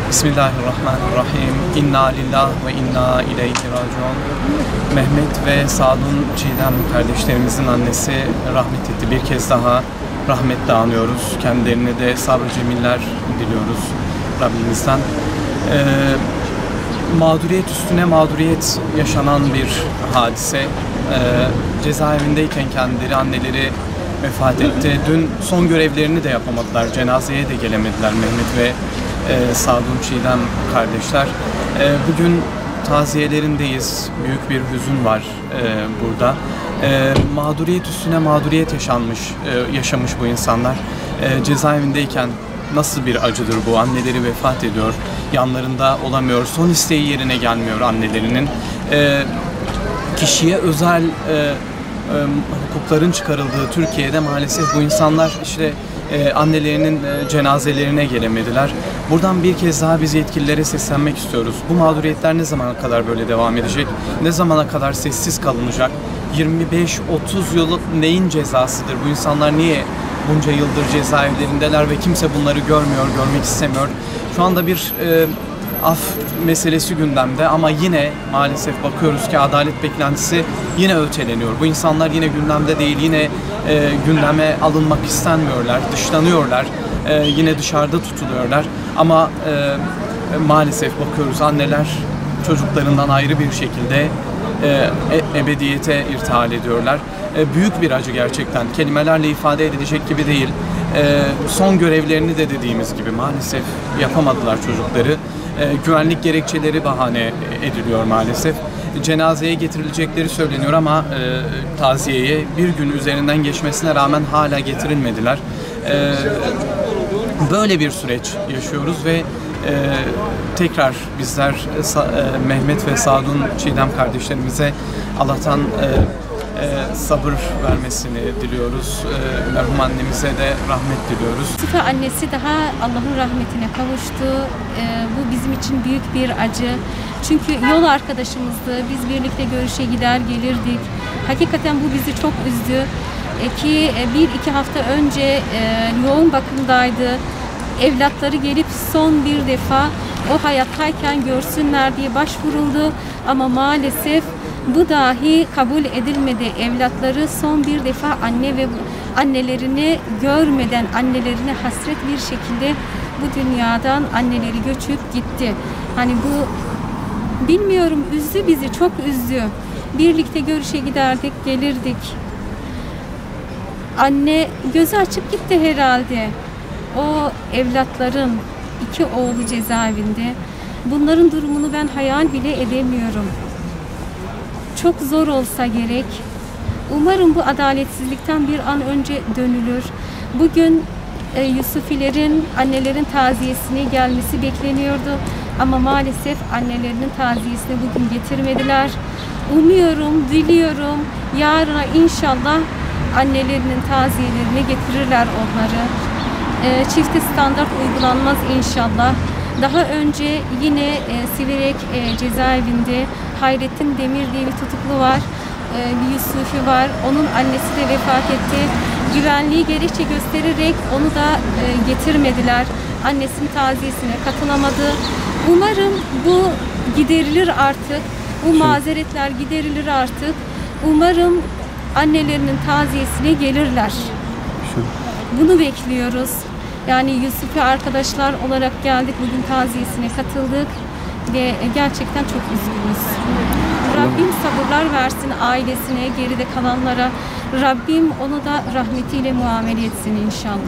Bismillahirrahmanirrahim. İnna lillah ve inna ileyhi raciun. Mehmet ve Sadun Çiğdem kardeşlerimizin annesi rahmet etti. Bir kez daha rahmetle anıyoruz. Kendilerine de sabrı cemiller diliyoruz Rabbimizden. Mağduriyet üstüne mağduriyet yaşanan bir hadise. Cezaevindeyken kendileri, anneleri vefat etti. Dün son görevlerini de yapamadılar. Cenazeye de gelemediler Mehmet ve Sadun Çiğdem kardeşler. Bugün taziyelerindeyiz. Büyük bir hüzün var burada. Mağduriyet üstüne mağduriyet yaşamış bu insanlar. Cezaevindeyken nasıl bir acıdır bu? Anneleri vefat ediyor. Yanlarında olamıyor. Son isteği yerine gelmiyor annelerinin. Kişiye özel hukukların çıkarıldığı Türkiye'de maalesef bu insanlar annelerinin cenazelerine gelemediler. Buradan bir kez daha biz yetkililere seslenmek istiyoruz. Bu mağduriyetler ne zamana kadar böyle devam edecek? Ne zamana kadar sessiz kalınacak? 25-30 yıl neyin cezasıdır? Bu insanlar niye bunca yıldır cezaevlerindeler ve kimse bunları görmüyor, görmek istemiyor? Şu anda bir af meselesi gündemde ama yine maalesef bakıyoruz ki adalet beklentisi yine öteleniyor. Bu insanlar yine gündemde değil, yine gündeme alınmak istenmiyorlar, dışlanıyorlar, yine dışarıda tutuluyorlar. Ama maalesef bakıyoruz anneler çocuklarından ayrı bir şekilde ebediyete irtihal ediyorlar. Büyük bir acı gerçekten. Kelimelerle ifade edilecek gibi değil. Son görevlerini de dediğimiz gibi maalesef yapamadılar çocukları. Güvenlik gerekçeleri bahane ediliyor maalesef. Cenazeye getirilecekleri söyleniyor ama taziyeye bir gün üzerinden geçmesine rağmen hala getirilmediler. Böyle bir süreç yaşıyoruz ve tekrar bizler Mehmet ve Sadun Çiğdem kardeşlerimize Allah'tan sabır vermesini diliyoruz. Merhum annemize de rahmet diliyoruz. Sıfa annesi daha Allah'ın rahmetine kavuştu. Bu bizim için büyük bir acı. Çünkü yol arkadaşımızdı. Biz birlikte görüşe gider gelirdik. Hakikaten bu bizi çok üzdü. Ki 1-2 hafta önce yoğun bakımdaydı. Evlatları gelip son bir defa o hayattayken görsünler diye başvuruldu. Ama maalesef bu dahi kabul edilmedi. Evlatları son bir defa anne ve annelerini görmeden, annelerine hasret bir şekilde bu dünyadan anneleri göçüp gitti. Hani bu bilmiyorum, üzdü bizi, çok üzdü. Birlikte görüşe giderdik, gelirdik. Anne gözü açıp gitti herhalde. O evlatların 2 oğlu cezaevinde. Bunların durumunu ben hayal bile edemiyorum. Çok zor olsa gerek. Umarım bu adaletsizlikten bir an önce dönülür. Bugün Yusufilerin, annelerin taziyesine gelmesi bekleniyordu. Ama maalesef annelerinin taziyesini bugün getirmediler. Umuyorum, diliyorum yarına inşallah annelerinin taziyelerine getirirler onları. Çifte standart uygulanmaz inşallah. Daha önce yine Siverek cezaevinde Hayrettin Demir diye bir tutuklu var. Bir Yusufi var. Onun annesi de vefat etti. Güvenliği gerekçe göstererek onu da getirmediler. Annesinin taziyesine katılamadı. Umarım bu giderilir artık. Bu mazeretler giderilir artık. Umarım annelerinin taziyesine gelirler. Bunu bekliyoruz. Yani Yusufi arkadaşlar olarak geldik, bugün taziyesine katıldık ve gerçekten çok üzgünüz. Rabbim sabırlar versin ailesine, geride kalanlara. Rabbim onu da rahmetiyle muamele etsin inşallah.